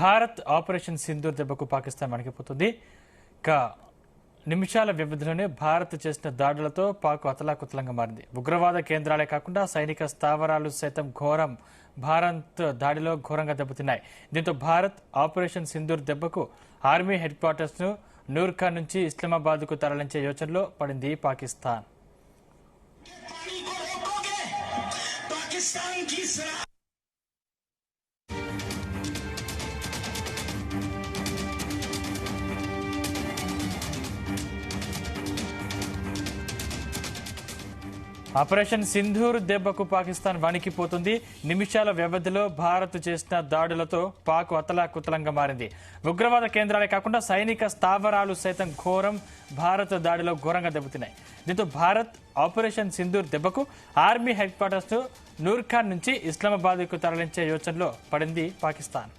Bharat operation Sindoor దెబ్బకు పాకిస్తాన్ వణికిపోతుంది. నిమిషాల వ్యవధిలోనే భారత్ చేసిన దాడులతో పాక్ అతలాకుతలంగా మారింది. ఉగ్రవాద కేంద్రాలే కాకుండా సైనిక స్థావరాలు సైతం భారత్ దాడిలో ఘోరంగా దెబ్బతిన్నాయి. దీంతో భారత్ ఆపరేషన్ సింధూర్ దెబ్బకు ఆర్మీ హెడ్ క్వార్టర్స్ ను నూర్ఖాన్ నుంచి ఇస్లామాబాద్ కు తరలించే యోచనలో పడింది పాకిస్తాన్. ఆపరేషన్ సింధూర్ దెబ్బకు పాకిస్తాన్ వణికిపోతుంది. నిమిషాల వ్యవధిలో భారత్ చేసిన దాడులతో పాక్ అతలాకుతలంగా మారింది. ఉగ్రవాద కేంద్రాలే కాకుండా సైనిక స్థావరాలు సైతం భారత్ దాడిలో ఘోరంగా దెబ్బతిన్నాయి. దీంతో భారత్ ఆపరేషన్ సింధూర్ దెబ్బకు ఆర్మీ హెడ్ క్వార్టర్స్ నూర్ఖాన్ నుంచి ఇస్లామాబాద్ కు తరలించే యోచనలో పడింది పాకిస్తాన్.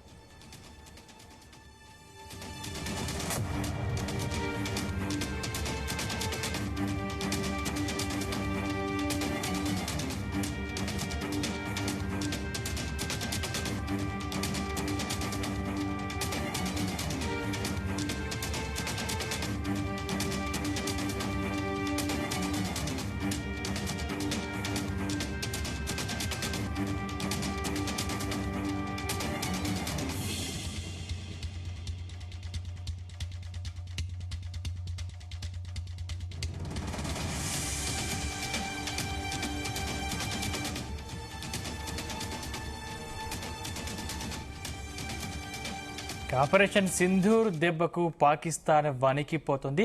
ఆపరేషన్ సింధూర్ దెబ్బకు పాకిస్తాన్ వణికిపోతుంది.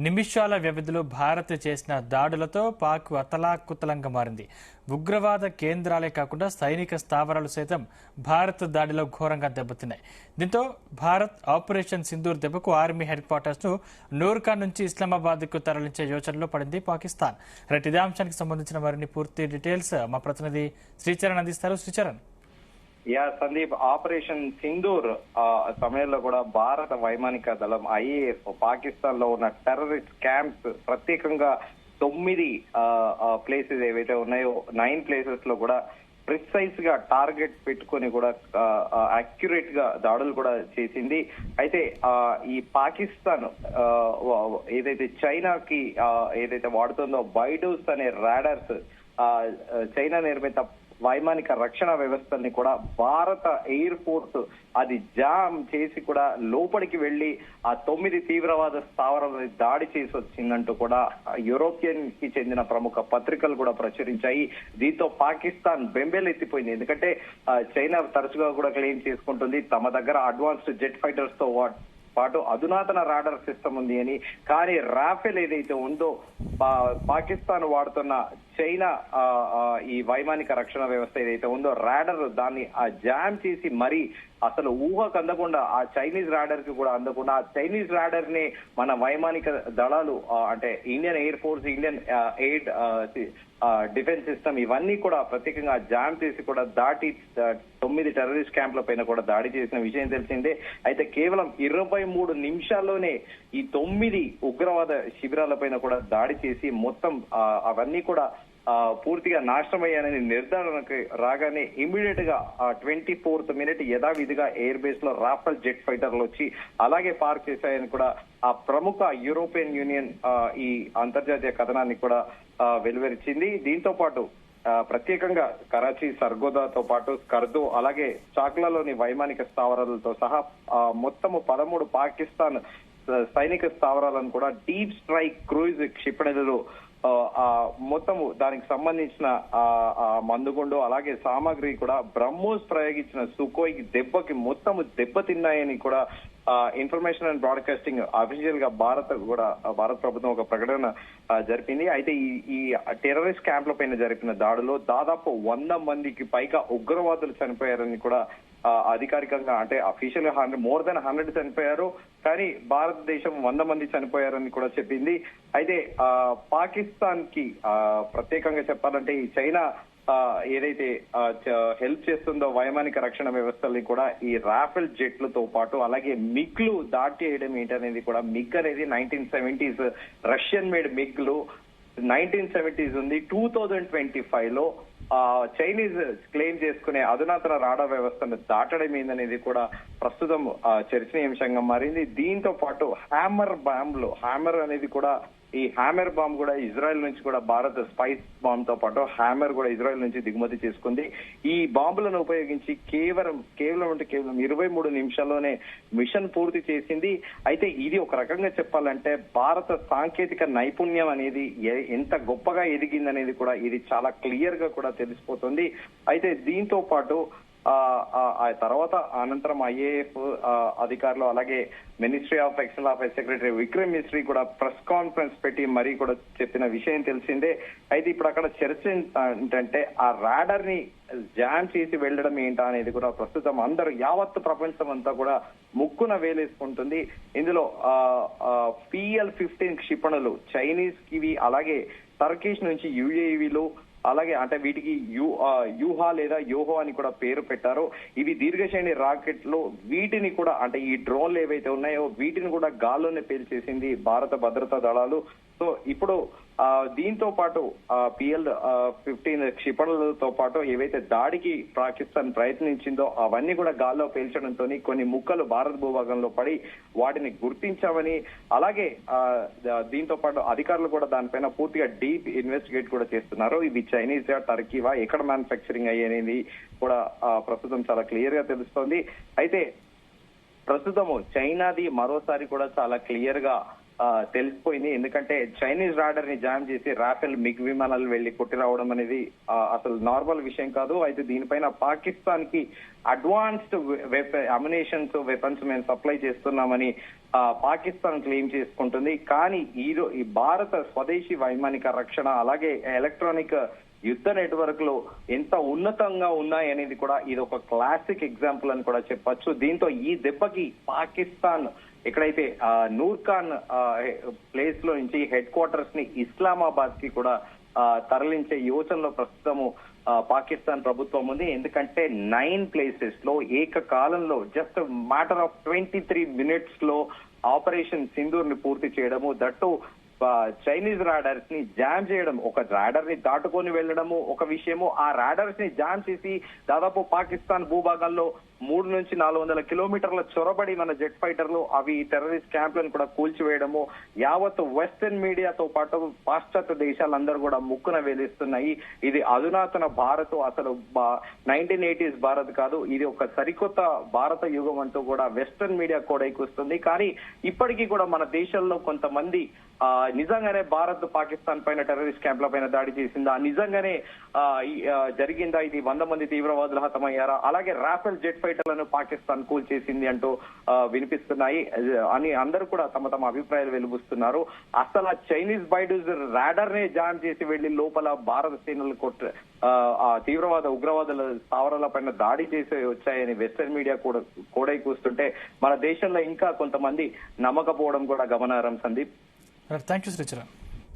నిమిషాల వ్యవధిలో భారత్ చేసిన దాడులతో పాక్ అతలాకుతలంగా మారింది. ఉగ్రవాద కేంద్రాలే కాకుండా సైనిక స్థావరాలు సైతం భారత్ దాడిలో ఘోరంగా దెబ్బతిన్నాయి. దీంతో భారత్ ఆపరేషన్ సింధూర్ దెబ్బకు ఆర్మీ హెడ్ క్వార్టర్స్ ను నూర్ఖాన్ నుంచి ఇస్లామాబాద్ కు తరలించే యోచనలో పడింది పాకిస్తాన్. ఇదే అంశానికి సంబంధించిన మరిన్ని పూర్తి డీటెయిల్స్ మా ప్రతినిధి శ్రీచరణ్ అందిస్తారు. శ్రీచరణ్. సందీప్, ఆపరేషన్ సింధూర్ సమయంలో కూడా భారత వైమానిక దళం ఐఏఎఫ్ పాకిస్తాన్ లో ఉన్న టెర్రరిస్ట్ క్యాంప్స్ ప్రత్యేకంగా 9 ప్లేసెస్ ఏవైతే ఉన్నాయో 9 ప్లేసెస్ లో కూడా ప్రిసైజ్ గా టార్గెట్ పెట్టుకుని కూడా అక్యురేట్ గా దాడులు కూడా చేసింది. అయితే ఈ పాకిస్తాన్ ఏదైతే చైనాకి ఏదైతే వాడుతుందో బైడూస్ అనే రాడార్స్ చైనా నిర్మిత వైమానిక రక్షణ వ్యవస్థల్ని కూడా భారత ఎయిర్ ఫోర్స్ అది జామ్ చేసి కూడా లోపలికి వెళ్లి ఆ 9 తీవ్రవాద స్థావరాలని దాడి చేసి వచ్చిందంటూ కూడా యూరోపియన్ కి చెందిన ప్రముఖ పత్రికలు కూడా ప్రచురించాయి. దీంతో పాకిస్తాన్ బెంబేలెత్తిపోయింది. ఎందుకంటే చైనా తరచుగా కూడా క్లెయిమ్ చేసుకుంటుంది తమ దగ్గర అడ్వాన్స్డ్ జెట్ ఫైటర్స్ తో పాటు అధునాతన రాడర్ సిస్టమ్ ఉంది అని. కానీ రాఫెల్ ఏదైతే ఉందో పాకిస్తాన్ వాడుతున్న చైనా ఈ వైమానిక రక్షణ వ్యవస్థ ఏదైతే ఉందో రాడర్ దాన్ని జామ్ చేసి మరీ అసలు ఊహకు అందకుండా ఆ చైనీస్ రాడర్ కి కూడా అందకుండా ఆ చైనీస్ రాడర్ ని మన వైమానిక దళాలు అంటే Indian air force, Indian air defence system ఇవన్నీ కూడా ప్రత్యేకంగా జామ్ చేసి కూడా దాటి 9 టెర్రరిస్ట్ క్యాంప్ల పైన కూడా దాడి చేసిన విషయం తెలిసిందే. అయితే కేవలం 23 నిమిషాల్లోనే ఈ 9 ఉగ్రవాద శిబిరాల పైన కూడా దాడి చేసి మొత్తం అవన్నీ కూడా పూర్తిగా నాశనమయ్యానని నిర్ధారణకు రాగానే ఇమ్మీడియట్ గా 24th మినిట్ యథావిధిగా ఎయిర్ బేస్ లో రాఫెల్ జెట్ ఫైటర్లు వచ్చి అలాగే పార్క్ చేశాయని కూడా ఆ ప్రముఖ యూరోపియన్ యూనియన్ ఈ అంతర్జాతీయ కథనాన్ని కూడా వెలువరించింది. దీంతో పాటు ప్రత్యేకంగా కరాచీ, సర్గోదాతో పాటు స్కర్దు అలాగే చాక్లాలోని వైమానిక స్థావరాలతో సహా మొత్తము 13 పాకిస్తాన్ సైనిక స్థావరాలను కూడా డీప్ స్ట్రైక్ క్రూయిజ్ క్షిపణులు మొత్తము దానికి సంబంధించిన మందుగుండు అలాగే సామాగ్రి కూడా బ్రహ్మోస్ ప్రయోగించిన సుఖోయ్ దెబ్బకి మొత్తము దెబ్బతిన్నాయని కూడా ఇన్ఫర్మేషన్ అండ్ బ్రాడ్కాస్టింగ్ అఫీషియల్ గా భారత ప్రభుత్వం ఒక ప్రకటన జరిపింది. అయితే ఈ టెర్రరిస్ట్ క్యాంప్ల పైన జరిపిన దాడిలో దాదాపు 100 మందికి పైగా ఉగ్రవాదులు చనిపోయారని కూడా అధికారికంగా అంటే అఫీషియల్ గా మోర్ దెన్ 100 చనిపోయారు. కానీ భారతదేశం 100 మంది చనిపోయారని కూడా చెప్పింది. అయితే పాకిస్తాన్ కి ప్రత్యేకంగా చెప్పాలంటే ఈ చైనా ఏదైతే హెల్ప్ చేస్తుందో వైమానిక రక్షణ వ్యవస్థల్ని కూడా ఈ రాఫెల్ జెట్లతో పాటు అలాగే మిగ్లు దాటి వేయడం ఏంటనేది కూడా మిగ్ అనేది 1970s రష్యన్ మేడ్ మిగ్లు 1970s ఉంది. 2025లో చైనీస్ క్లెయిమ్ చేసుకునే అధునాతన రాడార్ వ్యవస్థను దాటడం ఏందనేది కూడా ప్రస్తుతం చర్చనీయాంశంగా మారింది. దీంతో పాటు హ్యామర్ అనేది కూడా, ఈ హ్యామర్ బాంబ్ కూడా ఇజ్రాయెల్ నుంచి కూడా భారత్ స్పైస్ బాంబ్ తో పాటు హ్యామర్ కూడా ఇజ్రాయెల్ నుంచి దిగుమతి చేసుకుంది. ఈ బాంబులను ఉపయోగించి కేవలం 23 నిమిషాల్లోనే మిషన్ పూర్తి చేసింది. అయితే ఇది ఒక రకంగా చెప్పాలంటే భారత సాంకేతిక నైపుణ్యం అనేది ఎంత గొప్పగా ఎదిగిందనేది కూడా ఇది చాలా క్లియర్ గా కూడా తెలిసిపోతుంది. అయితే దీంతో పాటు ఆ తర్వాత అనంతరం ఐఏఎఫ్ అధికారులు అలాగే ministry of external affairs secretary Vikram Misri కూడా ప్రెస్ కాన్ఫరెన్స్ పెట్టి మరీ కూడా చెప్పిన విషయం తెలిసిందే. అయితే ఇప్పుడు అక్కడ చర్చ ఏంటంటే ఆ రాడర్ ని జామ్ చేసి వెళ్లడం ఏంటా అనేది కూడా ప్రస్తుతం అందరూ యావత్ ప్రపంచం అంతా కూడా ముక్కున వేలేసుకుంటుంది. ఇందులో PL-15 క్షిపణులు చైనీస్ కివి అలాగే టర్కిష్ నుంచి UAVలు అలాగే అంటే వీటికి యూహా లేదా యోహో అని కూడా పేరు పెట్టారు. ఇవి దీర్ఘశ్రేణి రాకెట్లు. వీటిని కూడా అంటే ఈ డ్రోన్లు ఏవైతే ఉన్నాయో వీటిని కూడా గాల్లోనే పేల్చేసింది భారత భద్రతా దళాలు. సో ఇప్పుడు దీంతో పాటు PL-15 క్షిపణులతో పాటు ఏవైతే దాడికి పాకిస్తాన్ ప్రయత్నించిందో అవన్నీ కూడా గాల్లో పేల్చడంతో కొన్ని ముక్కలు భారత భూభాగంలో పడి వాటిని గుర్తించామని, అలాగే దీంతో పాటు అధికారులు కూడా దానిపైన పూర్తిగా డీప్ ఇన్వెస్టిగేట్ కూడా చేస్తున్నారు. ఇవి చైనీసా టర్కీవా ఎక్కడ మ్యానుఫ్యాక్చరింగ్ అయ్యేది కూడా ప్రస్తుతం చాలా క్లియర్ గా తెలుస్తోంది. అయితే ప్రస్తుతము చైనాది మరోసారి కూడా చాలా క్లియర్ గా తెలిసిపోయింది. ఎందుకంటే చైనీస్ రాడర్ ని జామ్ చేసి రాఫెల్ మిగ్ విమానాలు వెళ్లి కొట్టి రావడం అనేది అసలు నార్మల్ విషయం కాదు. అయితే దీనిపైన పాకిస్తాన్ కి అడ్వాన్స్డ్ అమ్యునేషన్స్ వెపన్స్ మేము సప్లై చేస్తున్నామని పాకిస్తాన్ క్లెయిమ్ చేసుకుంటుంది. కానీ ఈ భారత స్వదేశీ వైమానిక రక్షణ అలాగే ఎలక్ట్రానిక్ యుద్ధ నెట్వర్క్ లో ఎంత ఉన్నతంగా ఉన్నాయనేది కూడా ఇది ఒక క్లాసిక్ ఎగ్జాంపుల్ అని కూడా చెప్పొచ్చు. దీంతో ఈ దెబ్బకి పాకిస్తాన్ ఎక్కడైతే నూర్ఖాన్ ప్లేస్ లో నుంచి హెడ్ క్వార్టర్స్ ని ఇస్లామాబాద్ కి కూడా తరలించే యోచనలో ప్రస్తుతము పాకిస్తాన్ ప్రభుత్వం ఉంది. ఎందుకంటే 9 ప్లేసెస్ లో ఏకకాలంలో జస్ట్ మ్యాటర్ ఆఫ్ 23 మినిట్స్ లో ఆపరేషన్ సింధూర్ ని పూర్తి చేయడము, దట్టు చైనీస్ రాడర్స్ ని జామ్ చేయడం, ఒక రాడర్ ని దాటుకొని వెళ్లడము ఒక విషయము, ఆ రాడర్స్ ని జామ్ చేసి దాదాపు పాకిస్తాన్ భూభాగంలో 300 నుంచి 400 కిలోమీటర్ల చొరబడి మన జెట్ ఫైటర్లు అవి టెర్రరిస్ట్ క్యాంపులను కూడా కూల్చివేయడము యావత్ వెస్టర్న్ మీడియాతో పాటు పాశ్చాత్య దేశాలందరూ కూడా ముక్కున వేధిస్తున్నాయి. ఇది అధునాతన భారత్, అసలు 1980s భారత్ కాదు, ఇది ఒక సరికొత్త భారత యుగం అంటూ కూడా వెస్టర్న్ మీడియా కోడైకొస్తుంది. కానీ ఇప్పటికీ కూడా మన దేశంలో కొంతమంది నిజంగానే భారత్ పాకిస్తాన్ పైన టెర్రరిస్ట్ క్యాంపుల పైన దాడి చేసిందా, నిజంగానే జరిగిందా, ఇది 100 మంది తీవ్రవాదులు హతమయ్యారా, అలాగే రాఫెల్ జెట్ ఫైటర్లను పాకిస్తాన్ కూల్చేసింది అంటూ వినిపిస్తున్నాయి అని అందరూ కూడా తమ అభిప్రాయాలు వెలుబుస్తున్నారు. అసలు ఆ చైనీస్ బైడూస్ రాడర్ నే జామ్ చేసి వెళ్లి లోపల భారత సేనలు ఆ తీవ్రవాద ఉగ్రవాదుల స్థావరాల పైన దాడి చేసి వచ్చాయని వెస్టర్న్ మీడియా కూడా కోడై కూస్తుంటే మన దేశంలో ఇంకా కొంతమంది నమ్మకపోవడం కూడా గమనార్హం. Sandeep, thank you Sricharan.